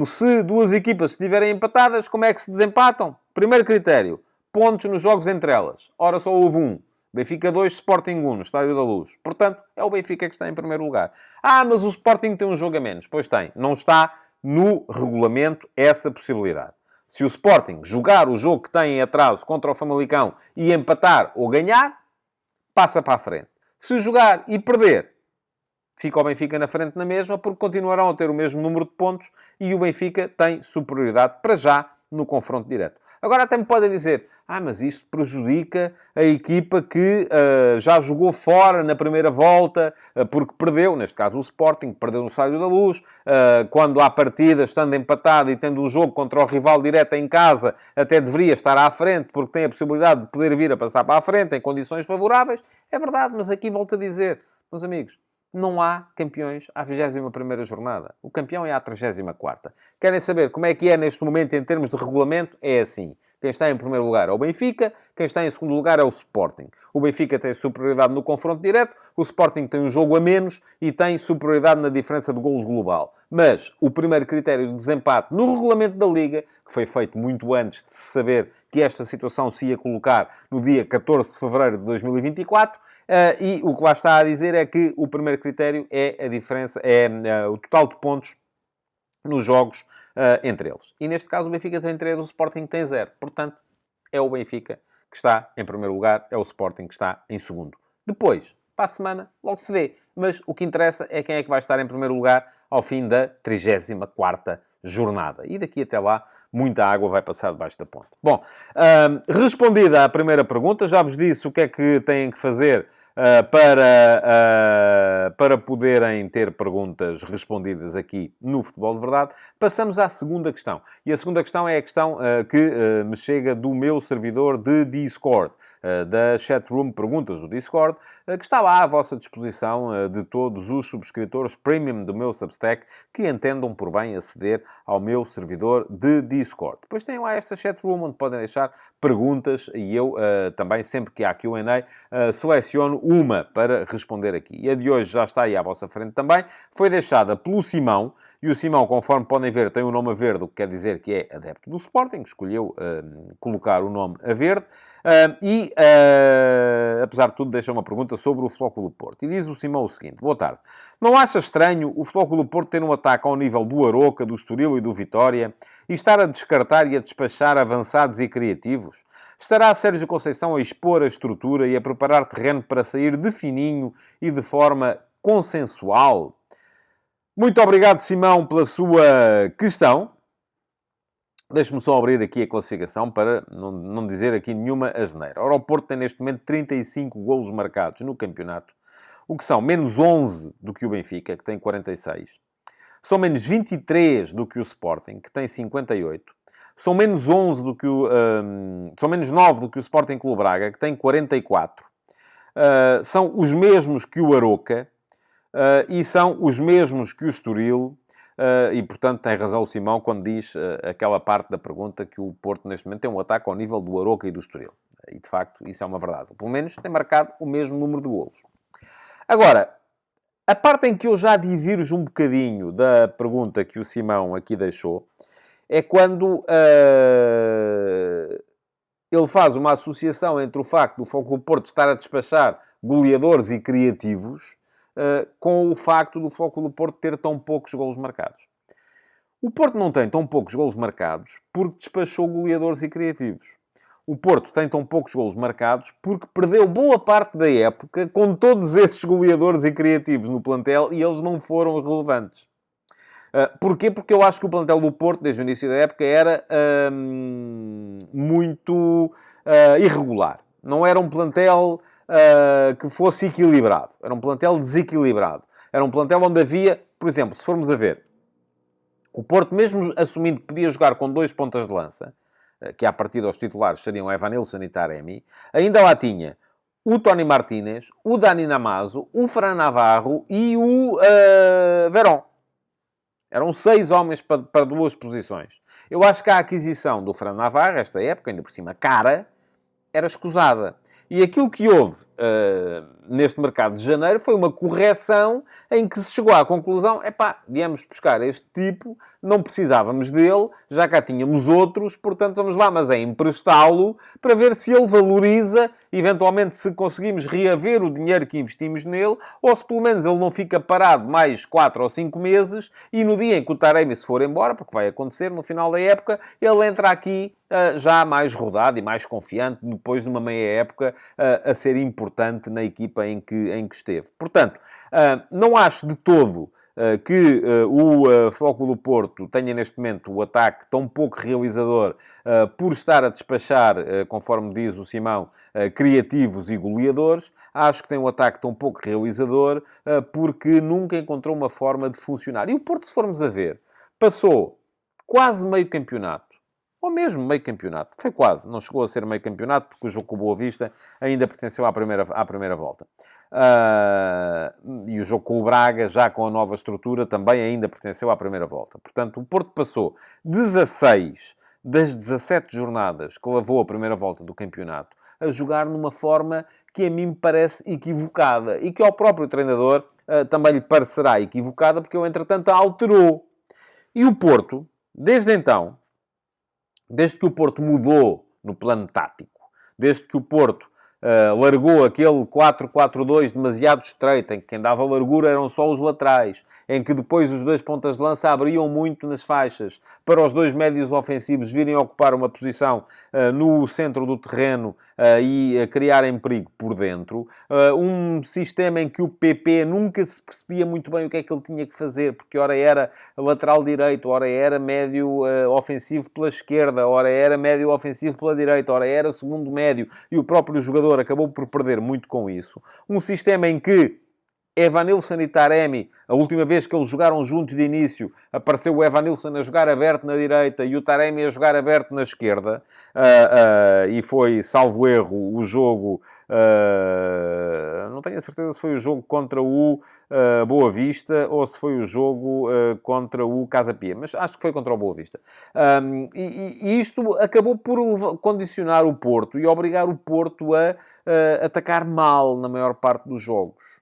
se duas equipas estiverem empatadas, como é que se desempatam? Primeiro critério, pontos nos jogos entre elas. Ora, só houve um. Benfica 2, Sporting 1, no Estádio da Luz. Portanto, é o Benfica que está em primeiro lugar. Mas o Sporting tem um jogo a menos. Pois tem. Não está no regulamento essa possibilidade. Se o Sporting jogar o jogo que tem em atraso contra o Famalicão e empatar ou ganhar, passa para a frente. Se jogar e perder, fica o Benfica na frente na mesma, porque continuarão a ter o mesmo número de pontos e o Benfica tem superioridade para já no confronto direto. Agora até me podem dizer, mas isso prejudica a equipa que já jogou fora na primeira volta, porque perdeu, neste caso o Sporting, perdeu no Estádio da Luz, quando há partida, estando empatado e tendo um jogo contra o rival direto em casa, até deveria estar à frente, porque tem a possibilidade de poder vir a passar para a frente em condições favoráveis. É verdade, mas aqui volto a dizer, meus amigos, não há campeões à 21ª jornada. O campeão é à 34ª. Querem saber como é que é neste momento em termos de regulamento? É assim. Quem está em primeiro lugar é o Benfica, quem está em segundo lugar é o Sporting. O Benfica tem superioridade no confronto direto, o Sporting tem um jogo a menos e tem superioridade na diferença de golos global. Mas o primeiro critério de desempate no regulamento da Liga, que foi feito muito antes de se saber que esta situação se ia colocar no dia 14 de fevereiro de 2024, e o que lá está a dizer é que o primeiro critério é a diferença, o total de pontos nos jogos entre eles. E neste caso o Benfica tem 3, o Sporting tem 0. Portanto, é o Benfica que está em primeiro lugar, é o Sporting que está em segundo. Depois, para a semana, logo se vê. Mas o que interessa é quem é que vai estar em primeiro lugar ao fim da 34ª jornada. E daqui até lá, muita água vai passar debaixo da ponte. Bom, respondida à primeira pergunta, já vos disse o que é que têm que fazer para poderem ter perguntas respondidas aqui no Futebol de Verdade. Passamos à segunda questão. E a segunda questão é a questão que me chega do meu servidor de Discord, da chatroom Perguntas do Discord, que está lá à vossa disposição de todos os subscritores premium do meu Substack que entendam por bem aceder ao meu servidor de Discord. Depois tem lá esta chatroom onde podem deixar perguntas e eu também, sempre que há Q&A, seleciono uma para responder aqui. E a de hoje já está aí à vossa frente também. Foi deixada pelo Simão. E o Simão, conforme podem ver, tem o nome a verde, o que quer dizer que é adepto do Sporting. Escolheu colocar o nome a verde. Apesar de tudo, deixa uma pergunta sobre o Futebol Clube do Porto. E diz o Simão o seguinte. Boa tarde. Não acha estranho o Futebol Clube do Porto ter um ataque ao nível do Aroca, do Estoril e do Vitória e estar a descartar e a despachar avançados e criativos? Estará Sérgio Conceição a expor a estrutura e a preparar terreno para sair de fininho e de forma consensual? Muito obrigado, Simão, pela sua questão. Deixe-me só abrir aqui a classificação para não dizer aqui nenhuma asneira. Ora, o Porto tem neste momento 35 golos marcados no campeonato, o que são menos 11 do que o Benfica, que tem 46. São menos 23 do que o Sporting, que tem 58. São menos 11 do que são menos 9 do que o Sporting Clube Braga, que tem 44. São os mesmos que o Aroca, e são os mesmos que o Estoril, e portanto tem razão o Simão quando diz aquela parte da pergunta que o Porto neste momento tem um ataque ao nível do Aroca e do Estoril. E de facto isso é uma verdade. Pelo menos tem marcado o mesmo número de golos. Agora, a parte em que eu já diverjo um bocadinho da pergunta que o Simão aqui deixou é quando ele faz uma associação entre o facto do Futebol Clube do Porto estar a despachar goleadores e criativos com o facto do Futebol Clube do Porto ter tão poucos golos marcados. O Porto não tem tão poucos golos marcados porque despachou goleadores e criativos. O Porto tem tão poucos golos marcados porque perdeu boa parte da época com todos esses goleadores e criativos no plantel e eles não foram relevantes. Porquê? Porque eu acho que o plantel do Porto, desde o início da época, era muito irregular. Não era um plantel que fosse equilibrado. Era um plantel desequilibrado. Era um plantel onde havia, por exemplo, se formos a ver, o Porto, mesmo assumindo que podia jogar com 2 pontas de lança, que à partida os titulares seriam Evanilson e Taremi, ainda lá tinha o Tony Martínez, o Dani Namazo, o Fran Navarro e o Verón. Eram 6 homens para 2 posições. Eu acho que a aquisição do Fran Navarro, esta época, ainda por cima cara, era escusada. E aquilo que houve neste mercado de janeiro foi uma correção em que se chegou à conclusão, viemos buscar este tipo, não precisávamos dele, já cá tínhamos outros, portanto vamos lá, mas é emprestá-lo para ver se ele valoriza, eventualmente se conseguimos reaver o dinheiro que investimos nele, ou se pelo menos ele não fica parado mais 4 ou 5 meses e no dia em que o Taremi se for embora, porque vai acontecer no final da época, ele entra aqui já mais rodado e mais confiante, depois de uma meia época a ser importante na equipa em que esteve. Portanto, não acho de todo que o Futebol Clube do Porto tenha neste momento o ataque tão pouco realizador por estar a despachar, conforme diz o Simão, criativos e goleadores. Acho que tem um ataque tão pouco realizador porque nunca encontrou uma forma de funcionar. E o Porto, se formos a ver, passou quase meio campeonato, ou mesmo meio campeonato. Foi quase. Não chegou a ser meio campeonato, porque o jogo com o Boa Vista ainda pertenceu à primeira volta. E o jogo com o Braga, já com a nova estrutura, também ainda pertenceu à primeira volta. Portanto, o Porto passou 16 das 17 jornadas que levou a primeira volta do campeonato a jogar numa forma que a mim me parece equivocada. E que ao próprio treinador também lhe parecerá equivocada, porque ele, entretanto, a alterou. E o Porto, desde então, desde que o Porto mudou no plano tático, desde que o Porto largou aquele 4-4-2 demasiado estreito, em que quem dava largura eram só os laterais, em que depois os 2 pontas de lança abriam muito nas faixas, para os 2 médios ofensivos virem ocupar uma posição no centro do terreno e criarem perigo por dentro. Um sistema em que o PP nunca se percebia muito bem o que é que ele tinha que fazer, porque ora era lateral direito, ora era médio ofensivo pela esquerda, ora era médio ofensivo pela direita, ora era segundo médio, e o próprio jogador acabou por perder muito com isso. Um sistema em que Evanilson e Taremi, a última vez que eles jogaram juntos de início, apareceu o Evanilson a jogar aberto na direita e o Taremi a jogar aberto na esquerda. E foi, salvo erro, o jogo... não tenho a certeza se foi o jogo contra o Boa Vista ou se foi o jogo contra o Casa Pia, mas acho que foi contra o Boa Vista. E isto acabou por condicionar o Porto e obrigar o Porto a atacar mal na maior parte dos jogos.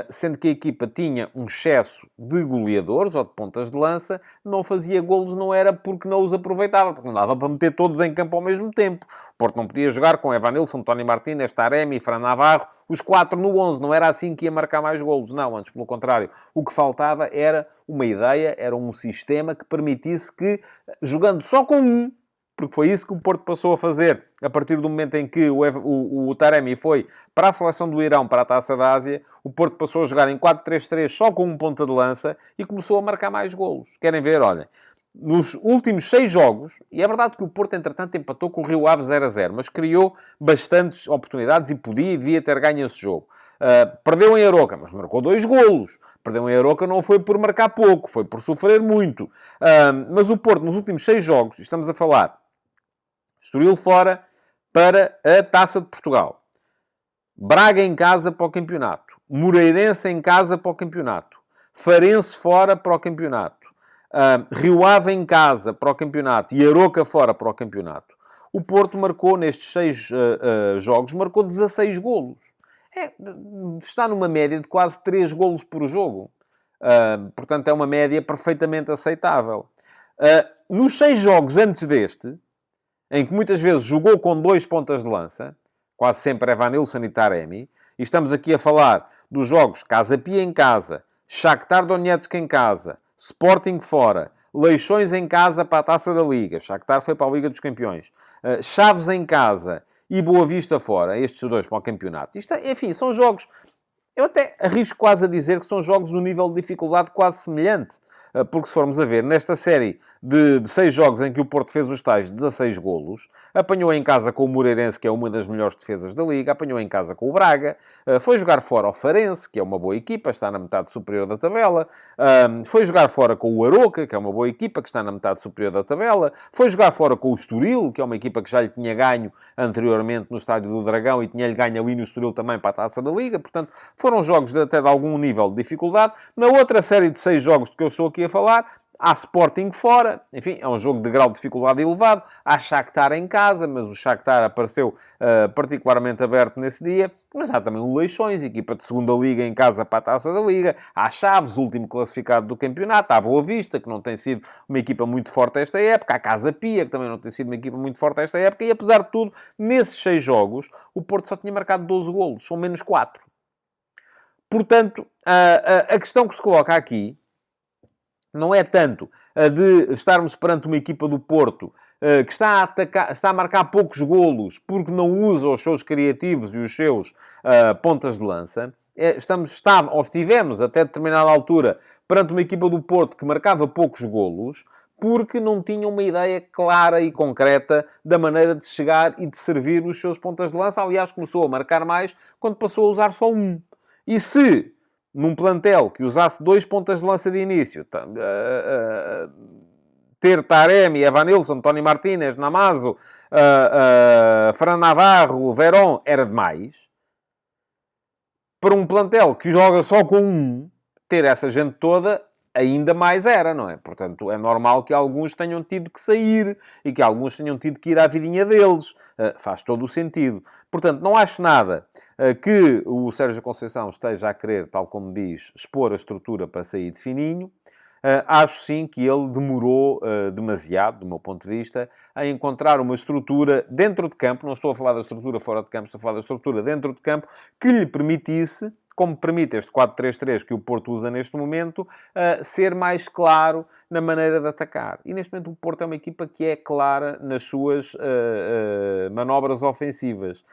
Sendo que a equipa tinha um excesso de goleadores ou de pontas de lança, não fazia golos, não era porque não os aproveitava, porque não dava para meter todos em campo ao mesmo tempo. O Porto não podia jogar com Evanilson, Tony Martínez, Taremi, Fran Navarro, os 4 no 11. Não era assim que ia marcar mais golos. Não, antes pelo contrário. O que faltava era uma ideia, era um sistema que permitisse que, jogando só com um, porque foi isso que o Porto passou a fazer a partir do momento em que o Taremi foi para a seleção do Irão, para a Taça da Ásia, o Porto passou a jogar em 4-3-3 só com um ponta de lança e começou a marcar mais golos. Querem ver? Olhem, nos últimos 6 jogos, e é verdade que o Porto, entretanto, empatou com o Rio Ave 0-0, mas criou bastantes oportunidades e podia e devia ter ganho esse jogo. Perdeu em Aroca, mas marcou 2 golos. Perdeu em Aroca não foi por marcar pouco, foi por sofrer muito. Mas o Porto, nos últimos 6 jogos, estamos a falar Estoril fora para a Taça de Portugal. Braga em casa para o campeonato. Moreirense em casa para o campeonato. Farense fora para o campeonato. Rio Ave em casa para o campeonato. E Aroca fora para o campeonato. O Porto marcou, nestes 6 jogos, marcou 16 golos. Está numa média de quase 3 golos por jogo. Portanto, é uma média perfeitamente aceitável. Nos 6 jogos antes deste, em que muitas vezes jogou com 2 pontas de lança, quase sempre Evanilson e Taremi, e estamos aqui a falar dos jogos Casa Pia em casa, Shakhtar Donetsk em casa, Sporting fora, Leixões em casa para a Taça da Liga. Shakhtar foi para a Liga dos Campeões. Chaves em casa e Boa Vista fora. Estes dois para o campeonato. Isto, enfim, são jogos... Eu até arrisco quase a dizer que são jogos de um nível de dificuldade quase semelhante. Porque se formos a ver, nesta série de 6 jogos em que o Porto fez os tais 16 golos, apanhou em casa com o Moreirense, que é uma das melhores defesas da Liga, apanhou em casa com o Braga, foi jogar fora ao Farense, que é uma boa equipa, está na metade superior da tabela, foi jogar fora com o Aroca, que é uma boa equipa, que está na metade superior da tabela, foi jogar fora com o Estoril, que é uma equipa que já lhe tinha ganho anteriormente no Estádio do Dragão e tinha-lhe ganho ali no Estoril também para a Taça da Liga, portanto, foram jogos até de algum nível de dificuldade. Na outra série de 6 jogos de que eu estou aqui a falar, há Sporting fora, enfim, é um jogo de grau de dificuldade elevado. Há Shakhtar em casa, mas o Shakhtar apareceu particularmente aberto nesse dia. Mas há também o Leixões, equipa de segunda Liga em casa para a Taça da Liga. Há Chaves, último classificado do campeonato. Há Boa Vista, que não tem sido uma equipa muito forte esta época. Há Casa Pia, que também não tem sido uma equipa muito forte esta época. E apesar de tudo, nesses 6 jogos, o Porto só tinha marcado 12 golos, são menos 4. Portanto, a questão que se coloca aqui não é tanto a de estarmos perante uma equipa do Porto que está a marcar poucos golos porque não usa os seus criativos e os seus pontas de lança. Estivemos até determinada altura perante uma equipa do Porto que marcava poucos golos porque não tinha uma ideia clara e concreta da maneira de chegar e de servir os seus pontas de lança. Aliás, começou a marcar mais quando passou a usar só um. E se num plantel que usasse 2 pontas de lança de início, ter Taremi, Evanilson, Tony Martínez, Namazo, Fran Navarro, Verón, era demais. Para um plantel que joga só com um, ter essa gente toda, ainda mais era, não é? Portanto, é normal que alguns tenham tido que sair e que alguns tenham tido que ir à vidinha deles. Faz todo o sentido. Portanto, não acho nada que o Sérgio Conceição esteja a querer, tal como diz, expor a estrutura para sair de fininho. Acho sim que ele demorou demasiado, do meu ponto de vista, a encontrar uma estrutura dentro de campo, não estou a falar da estrutura fora de campo, estou a falar da estrutura dentro de campo, que lhe permitisse, como permite este 4-3-3 que o Porto usa neste momento, ser mais claro na maneira de atacar. E neste momento o Porto é uma equipa que é clara nas suas manobras ofensivas.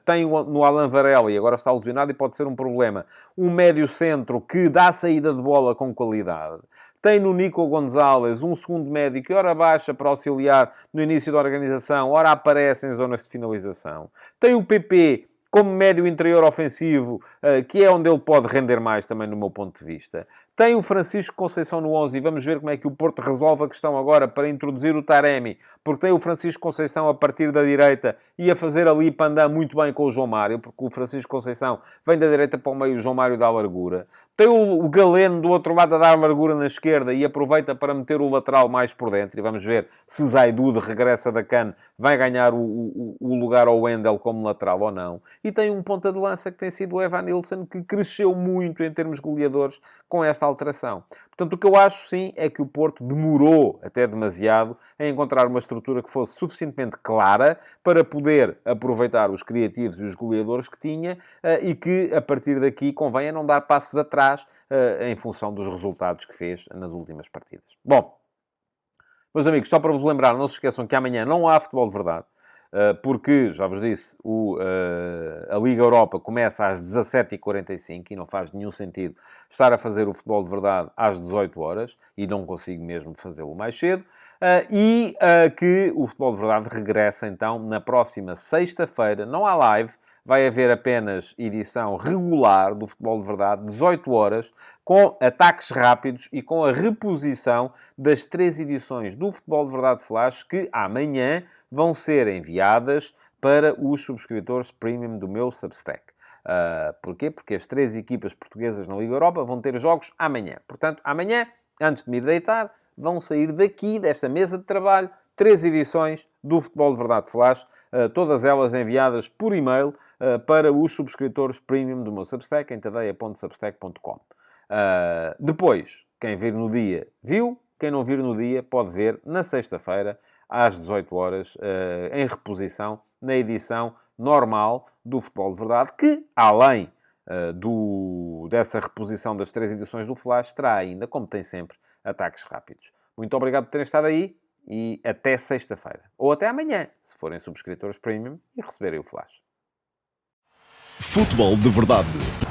Tem no Alan Varela, e agora está lesionado e pode ser um problema, um médio-centro que dá saída de bola com qualidade. Tem no Nico Gonzalez um segundo médio que ora baixa para auxiliar no início da organização, ora aparece em zonas de finalização. Tem o PP como médio interior ofensivo, que é onde ele pode render mais também no meu ponto de vista. Tem o Francisco Conceição no 11 e vamos ver como é que o Porto resolve a questão agora para introduzir o Taremi, porque tem o Francisco Conceição a partir da direita e a fazer ali pandan muito bem com o João Mário, porque o Francisco Conceição vem da direita para o meio, o João Mário dá largura. Tem o Galeno do outro lado a dar largura na esquerda e aproveita para meter o lateral mais por dentro. E vamos ver se Zaidu, de regressa da CAN, vai ganhar o lugar ao Wendel como lateral ou não. E tem um ponta de lança que tem sido o Evanilson, que cresceu muito em termos goleadores com esta alteração. Portanto, o que eu acho, sim, é que o Porto demorou até demasiado a encontrar uma estrutura que fosse suficientemente clara para poder aproveitar os criativos e os goleadores que tinha e que, a partir daqui, convenha não dar passos atrás em função dos resultados que fez nas últimas partidas. Bom, meus amigos, só para vos lembrar, não se esqueçam que amanhã não há futebol de verdade. Porque, já vos disse, a Liga Europa começa às 17h45 e não faz nenhum sentido estar a fazer o futebol de verdade às 18 horas e não consigo mesmo fazê-lo mais cedo. Que o futebol de verdade regressa então na próxima sexta-feira. Não há live, vai haver apenas edição regular do futebol de verdade, 18 horas, com ataques rápidos e com a reposição das 3 edições do Futebol de Verdade Flash que amanhã vão ser enviadas para os subscritores premium do meu Substack. Porquê? Porque as 3 equipas portuguesas na Liga Europa vão ter jogos amanhã. Portanto, amanhã, antes de me ir deitar, vão sair daqui, desta mesa de trabalho, 3 edições do Futebol de Verdade Flash, todas elas enviadas por e-mail para os subscritores premium do meu Substack, em tadeia.substack.com. Depois, quem vir no dia, viu. Quem não vir no dia, pode ver na sexta-feira, às 18 horas, em reposição, na edição normal do Futebol de Verdade, que, além dessa reposição das 3 edições do Flash, terá ainda, como tem sempre, ataques rápidos. Muito obrigado por terem estado aí e até sexta-feira. Ou até amanhã, se forem subscritores premium e receberem o flash. Futebol de Verdade